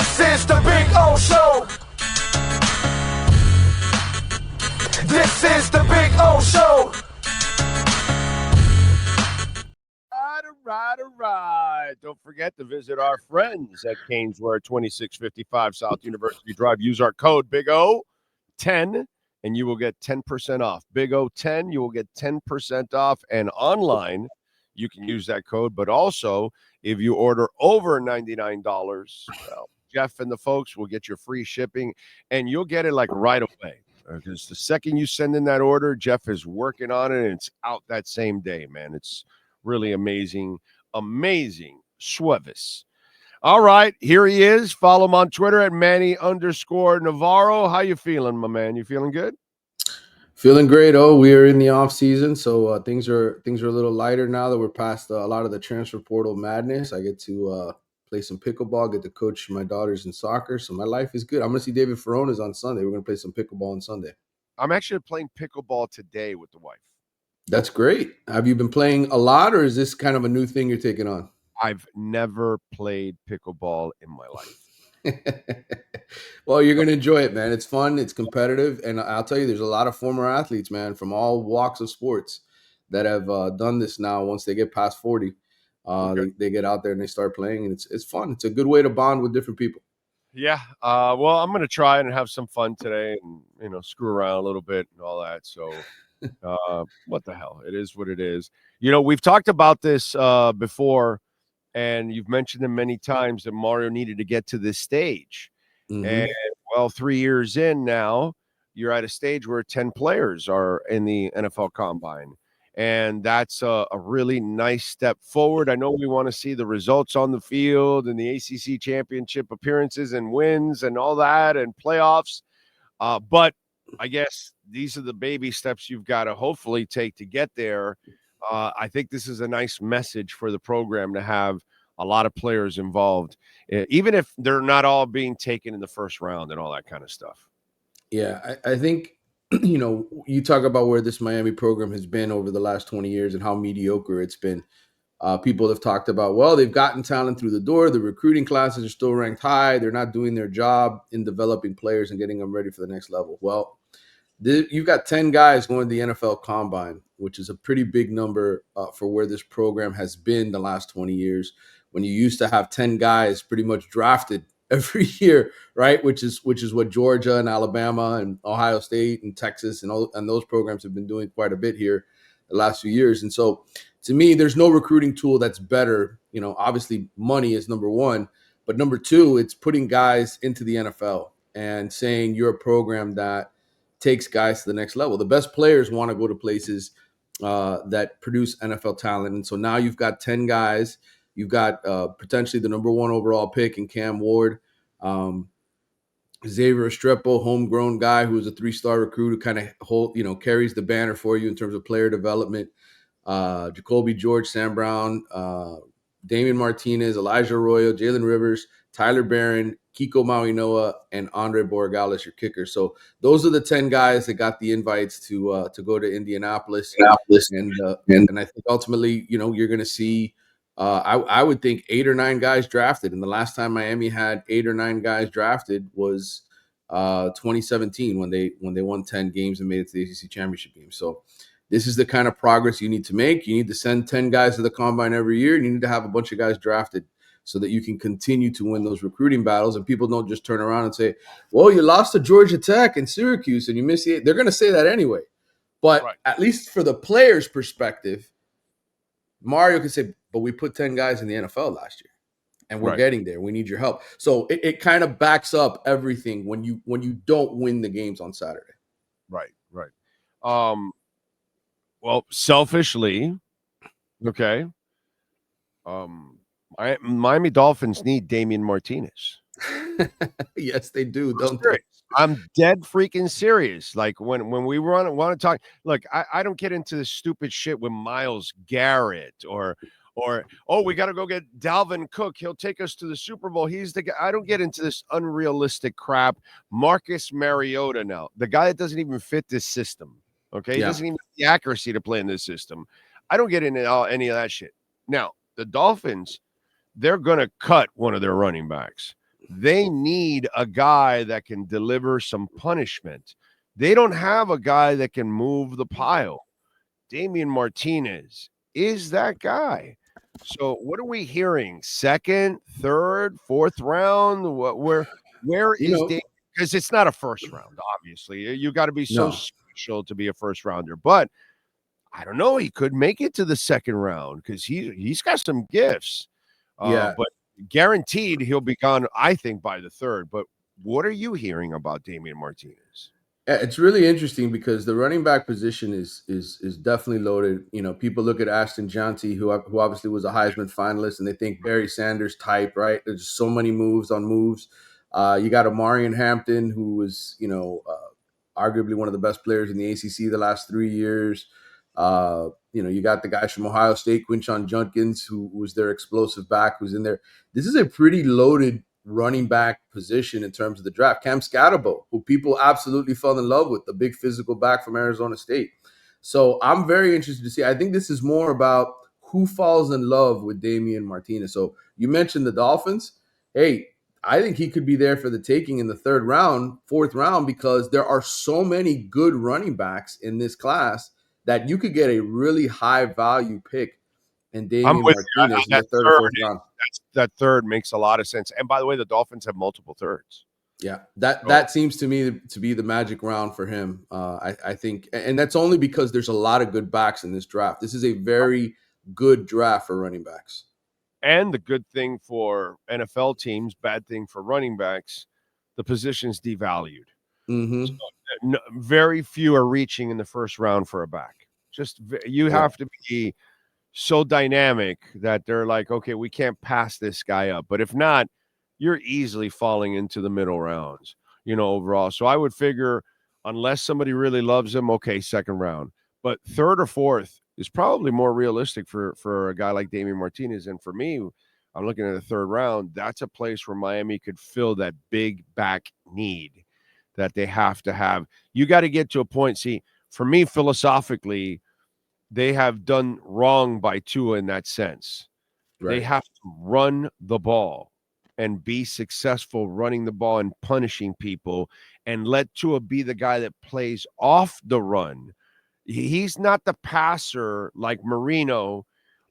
This is the Big O Show. This is the Big O Show. All right. Don't forget to visit our friends at Canesware, 2655 South University Drive. Use our code Big O10 and you will get 10% off. Big O10, you will get 10% off. And online, you can use that code. But also, if you order over $99, well, Jeff and the folks will get your free shipping, and you'll get it like right away. Because the second you send in that order, Jeff is working on it, and it's out that same day, man. It's really amazing service. All right, here he is. Follow him on Twitter at Manny_Navarro. How you feeling, my man? You feeling good? Feeling great. Oh, we are in the off season, so things are a little lighter now that we're past a lot of the transfer portal madness. I get to play some pickleball, get to coach my daughters in soccer, so my life is good. I'm going to see David Ferrona's on Sunday. We're going to play some pickleball on Sunday. I'm actually playing pickleball today with the wife. That's great. Have you been playing a lot, or is this kind of a new thing you're taking on? I've never played pickleball in my life. Well, you're going to enjoy it, man. It's fun. It's competitive. And I'll tell you, there's a lot of former athletes, man, from all walks of sports that have done this now. Once they get past 40, they get out there and they start playing. And it's fun. It's a good way to bond with different people. Yeah. Well, I'm going to try and have some fun today and, screw around a little bit and all that. So what the hell? It is what it is. We've talked about this before, and you've mentioned them many times that Mario needed to get to this stage. Mm-hmm. And, 3 years in now, you're at a stage where 10 players are in the NFL Combine. And that's a really nice step forward. I know we want to see the results on the field and the ACC championship appearances and wins and all that and playoffs. But I guess these are the baby steps you've got to hopefully take to get there. I think this is a nice message for the program to have a lot of players involved, even if they're not all being taken in the first round and all that kind of stuff. Yeah, I think, you talk about where this Miami program has been over the last 20 years and how mediocre it's been. People have talked about, well, they've gotten talent through the door. The recruiting classes are still ranked high. They're not doing their job in developing players and getting them ready for the next level. Well, you've got 10 guys going to the NFL Combine, which is a pretty big number for where this program has been the last 20 years, when you used to have 10 guys pretty much drafted every year, right? Which is what Georgia and Alabama and Ohio State and Texas and those programs have been doing quite a bit here the last few years. And so to me, there's no recruiting tool that's better. Obviously money is number one, but number two, it's putting guys into the NFL and saying you're a program that takes guys to the next level. The best players want to go to places that produce NFL talent. And so now you've got 10 guys. You've got potentially the number one overall pick in Cam Ward, Xavier Estrepo, homegrown guy who's a 3-star recruit who kind of carries the banner for you in terms of player development. Jacoby George, Sam Brown, Damien Martinez, Elijah Arroyo, Jalen Rivers, Tyler Barron, Kiko Mauinoa, and Andre Borregales, your kicker. So those are the 10 guys that got the invites to go to Indianapolis. And I think ultimately, you're going to see. I would think 8 or 9 guys drafted. And the last time Miami had 8 or 9 guys drafted was 2017 when they won 10 games and made it to the ACC championship game. So this is the kind of progress you need to make. You need to send 10 guys to the Combine every year. And you need to have a bunch of guys drafted so that you can continue to win those recruiting battles. And people don't just turn around and say, well, you lost to Georgia Tech and Syracuse and you missed the 8. They're going to say that anyway. But At least for the player's perspective, Mario can say, but we put 10 guys in the NFL last year and we're getting there. We need your help. So it kind of backs up everything when you don't win the games on Saturday. Right. Well, selfishly, okay. Miami Dolphins need Damien Martinez. Yes, they do. Don't they? I'm dead freaking serious. Like when we want to talk, look, I don't get into this stupid shit with Myles Garrett or we got to go get Dalvin Cook. He'll take us to the Super Bowl. He's the guy. I don't get into this unrealistic crap. Marcus Mariota now, the guy that doesn't even fit this system. Okay. He doesn't even have the accuracy to play in this system. I don't get into any of that shit. Now, the Dolphins, they're going to cut one of their running backs. They need a guy that can deliver some punishment. They don't have a guy that can move the pile. Damien Martinez is that guy. So what are we hearing? Second, third, fourth round? Where You is know, Damien? Because it's not a first round, obviously. You got to be so no. special to be a first rounder. But I don't know. He could make it to the second round because he's got some gifts. Yeah. But guaranteed he'll be gone, I think, by the third. But what are you hearing about Damien Martinez? It's really interesting because the running back position is definitely loaded. You know, people look at Ashton Janty, who obviously was a Heisman finalist, and they think Barry Sanders type, right? There's so many moves on moves. You got Omarion Hampton, who was, arguably one of the best players in the ACC the last 3 years. You got the guys from Ohio State, Quinshon Judkins, who was their explosive back, who's in there. This is a pretty loaded running back position in terms of the draft. Cam Scatterbo, who people absolutely fell in love with, the big physical back from Arizona State. So I'm very interested to see. I think this is more about who falls in love with Damien Martinez. So you mentioned the Dolphins. Hey, I think he could be there for the taking in the third round, fourth round, because there are so many good running backs in this class that you could get a really high value pick in I'm Damien with you. Martinez in the That third or third, fourth round. that third makes a lot of sense. And by the way, the Dolphins have multiple thirds. Yeah, that So that seems to me to be the magic round for him. I think, and that's only because there's a lot of good backs in this draft. This is a very good draft for running backs. and the good thing for NFL teams, bad thing for running backs, the position's devalued. So Mm-hmm. very few are reaching in the first round for a back. You Yeah. have to be so dynamic that they're like, okay, we can't pass this guy up. But if not, you're easily falling into the middle rounds, overall. So I would figure unless somebody really loves him, okay, second round. But third or fourth is probably more realistic for a guy like Damien Martinez. And for me, I'm looking at the third round. That's a place where Miami could fill that big back need that they have to have. You got to get to a point. See, for me, philosophically, they have done wrong by Tua in that sense. They Right. have to run the ball and be successful running the ball and punishing people and let Tua be the guy that plays off the run. He's not the passer like Marino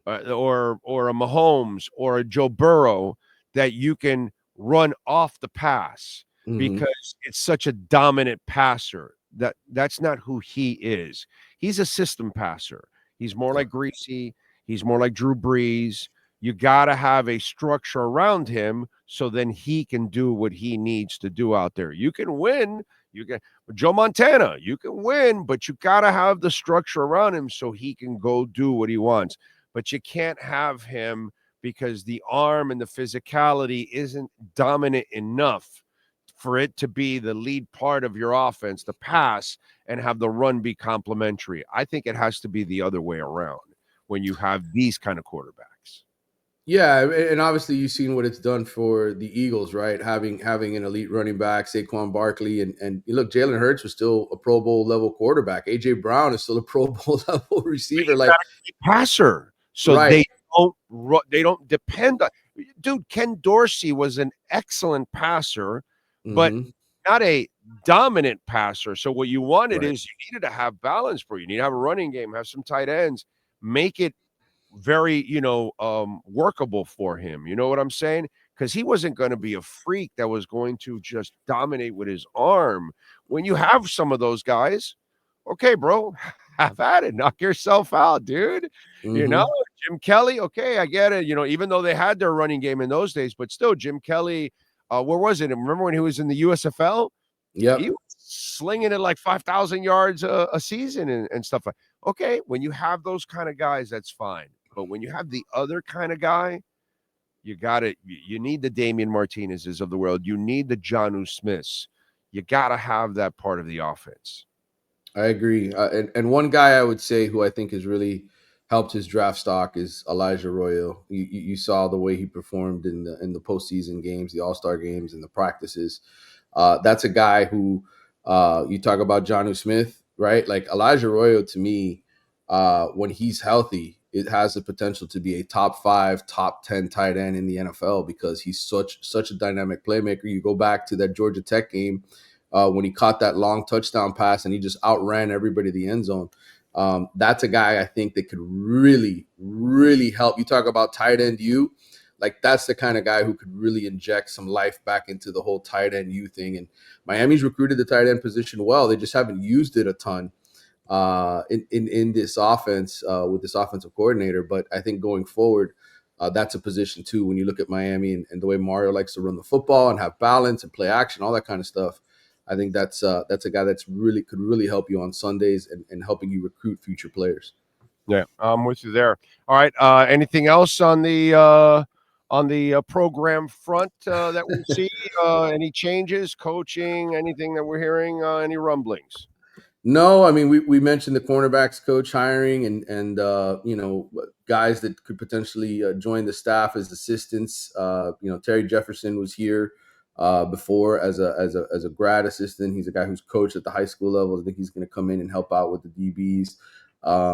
or a Mahomes or a Joe Burrow that you can run off the pass Mm-hmm. because it's such a dominant passer. That's not who he is. He's a system passer. He's more Yeah. like Greasy. He's more like Drew Brees. You got to have a structure around him so then he can do what he needs to do out there. You can win. You can Joe Montana, you can win, but you got to have the structure around him so he can go do what he wants. But you can't have him because the arm and the physicality isn't dominant enough for it to be the lead part of your offense, the pass, and have the run be complementary. I think it has to be the other way around when you have these kind of quarterbacks. Yeah, and obviously you've seen what it's done for the Eagles, right? Having an elite running back, Saquon Barkley, and look, Jalen Hurts was still a Pro Bowl level quarterback. AJ Brown is still a Pro Bowl level receiver. Like, Passer, so right. they don't depend on. Dude, Ken Dorsey was an excellent passer, but Mm-hmm. not a dominant passer. So what you wanted Right. is you needed to have balance, bro. You need to have a running game, have some tight ends, make it very, workable for him. You know what I'm saying? Because he wasn't going to be a freak that was going to just dominate with his arm. When you have some of those guys, okay, bro, have at it. Knock yourself out, dude. You know, Mm-hmm. Jim Kelly, okay, I get it. Even though they had their running game in those days, but still, Jim Kelly, where was it? Remember when he was in the USFL? He Yep. was slinging it like 5,000 yards a season and stuff like. Okay, when you have those kind of guys, that's fine. But when you have the other kind of guy, you got to you need the Damian Martinez's of the world. You need the Jonnu Smiths. You got to have that part of the offense. I agree. And one guy I would say who I think has really helped his draft stock is Elijah Arroyo. You saw the way he performed in the postseason games, the All-Star games, and the practices. That's a guy who you talk about Jonnu Smith, right? Like Elijah Arroyo to me, when he's healthy, it has the potential to be a top 5, top 10 tight end in the NFL because he's such a dynamic playmaker. You go back to that Georgia Tech game when he caught that long touchdown pass and he just outran everybody to the end zone. That's a guy I think that could really, really help. You talk about tight end U, like that's the kind of guy who could really inject some life back into the whole tight end U thing. And Miami's recruited the tight end position well. They just haven't used it a ton in this offense with this offensive coordinator. But I think going forward, that's a position too. When you look at Miami and the way Mario likes to run the football and have balance and play action, all that kind of stuff, I think that's a guy that's could really help you on Sundays and helping you recruit future players. Yeah, I'm with you there. All right. Anything else on the program front that we see? Any changes, coaching, anything that we're hearing? Any rumblings? No, I mean we mentioned the cornerbacks coach hiring and guys that could potentially join the staff as assistants. Terry Jefferson was here before as a grad assistant. He's a guy who's coached at the high school level. I think he's going to come in and help out with the DBs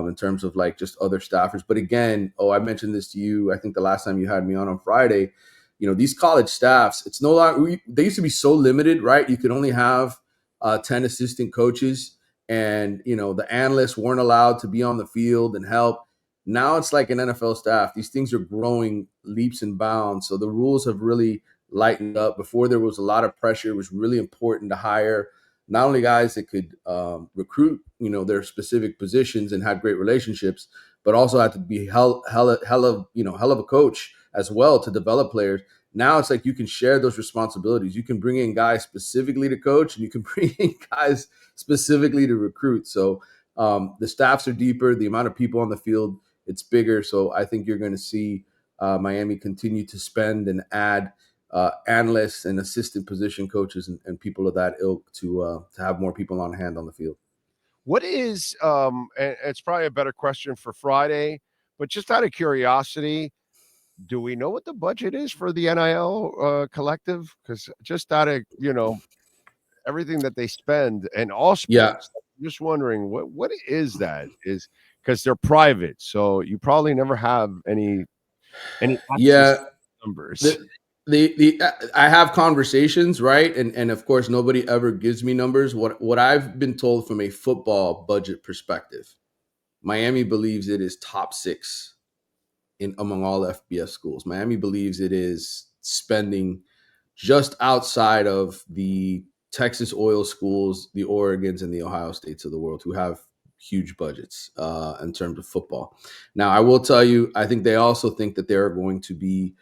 in terms of like just other staffers. But again, I mentioned this to you, I think the last time you had me on Friday. These college staffs, it's no longer they used to be so limited, right? You could only have 10 assistant coaches. And, the analysts weren't allowed to be on the field and help. Now it's like an NFL staff. These things are growing leaps and bounds. So the rules have really lightened up. Before there was a lot of pressure. It was really important to hire not only guys that could recruit, their specific positions and had great relationships, but also had to be hell of a coach as well to develop players. Now it's like you can share those responsibilities. You can bring in guys specifically to coach, and you can bring in guys specifically to recruit. So the staffs are deeper. The amount of people on the field, it's bigger. So I think you're going to see Miami continue to spend and add analysts and assistant position coaches and people of that ilk to have more people on hand on the field. What is, and it's probably a better question for Friday, but just out of curiosity, do we know what the budget is for the NIL collective? Because just out of, everything that they spend and all sports, Yeah. I'm just wondering what is that? Is because they're private, so you probably never have any numbers. I have conversations, right? And of course, nobody ever gives me numbers. What I've been told from a football budget perspective, Miami believes it is top 6 among all FBS schools. Miami believes it is spending just outside of the Texas oil schools, the Oregons, and the Ohio States of the world, who have huge budgets in terms of football. Now, I will tell you, I think they also think that they're going to be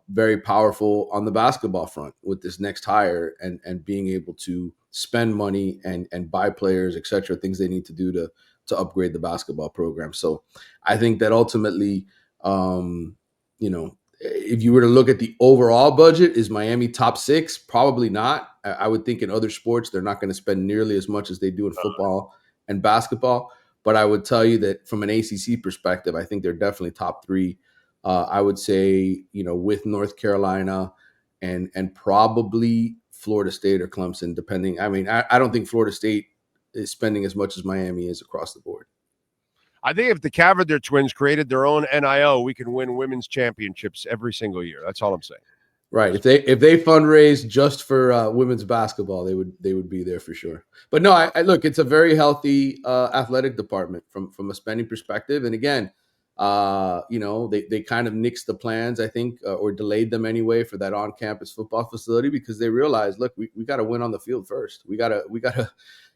very powerful on the basketball front with this next hire and being able to spend money and buy players, et cetera, things they need to do to upgrade the basketball program. So I think that ultimately, if you were to look at the overall budget, is Miami top 6? Probably not. I would think in other sports, they're not going to spend nearly as much as they do in football and basketball. But I would tell you that from an ACC perspective, I think they're definitely top 3. I would say, with North Carolina and probably Florida State or Clemson, depending. I mean, I don't think Florida State is spending as much as Miami is across the board. I think if the Cavalier twins created their own NIL, we can win women's championships every single year. That's all I'm saying. Right. If they fundraise just for women's basketball, they would be there for sure. But no, I look, it's a very healthy athletic department from a spending perspective. And again, they kind of nixed the plans, I think, or delayed them anyway for that on-campus football facility because they realized, look, we got to win on the field first. We got to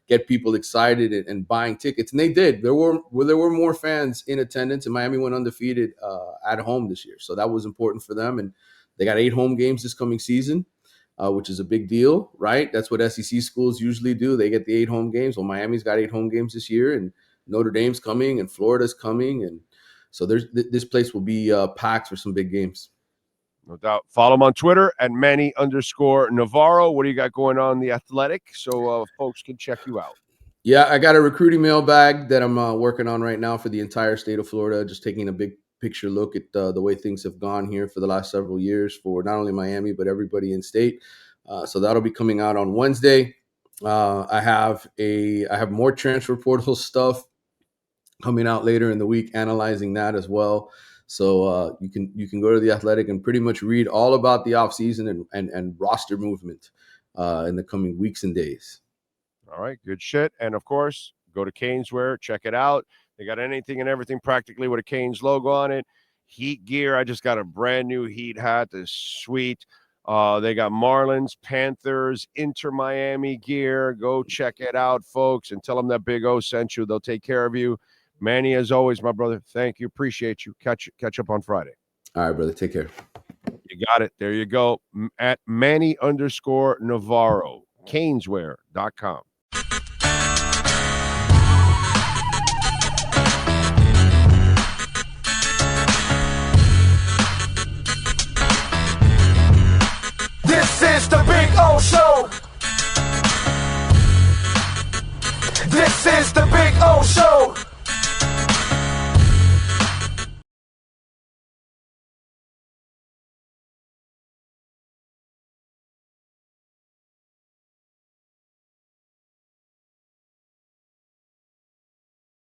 get people excited and buying tickets, and they did. There were more fans in attendance, and Miami went undefeated at home this year, so that was important for them. And they got 8 home games this coming season, which is a big deal, right? That's what SEC schools usually do. They get the 8 home games. Well, Miami's got 8 home games this year, and Notre Dame's coming, and Florida's coming, and so this place will be packed for some big games. No doubt. Follow him on Twitter at Manny_Navarro. What do you got going on in the Athletic so folks can check you out? Yeah, I got a recruiting mailbag that I'm working on right now for the entire state of Florida, just taking a big picture look at the way things have gone here for the last several years for not only Miami, but everybody in state. So that'll be coming out on Wednesday. I have more transfer portal stuff coming out later in the week, analyzing that as well. So you can go to The Athletic and pretty much read all about the offseason and roster movement in the coming weeks and days. All right, good shit. And of course, go to Caneswear, check it out. They got anything and everything practically with a Canes logo on it. Heat gear. I just got a brand new Heat hat. That's sweet. They got Marlins, Panthers, InterMiami gear. Go check it out, folks, and tell them that Big O sent you. They'll take care of you. Manny, as always, my brother, thank you. Appreciate you. Catch up on Friday. All right, brother. Take care. You got it. There you go. At Manny_Navarro, Caneswear.com. This is the Big O Show. This is the Big O Show.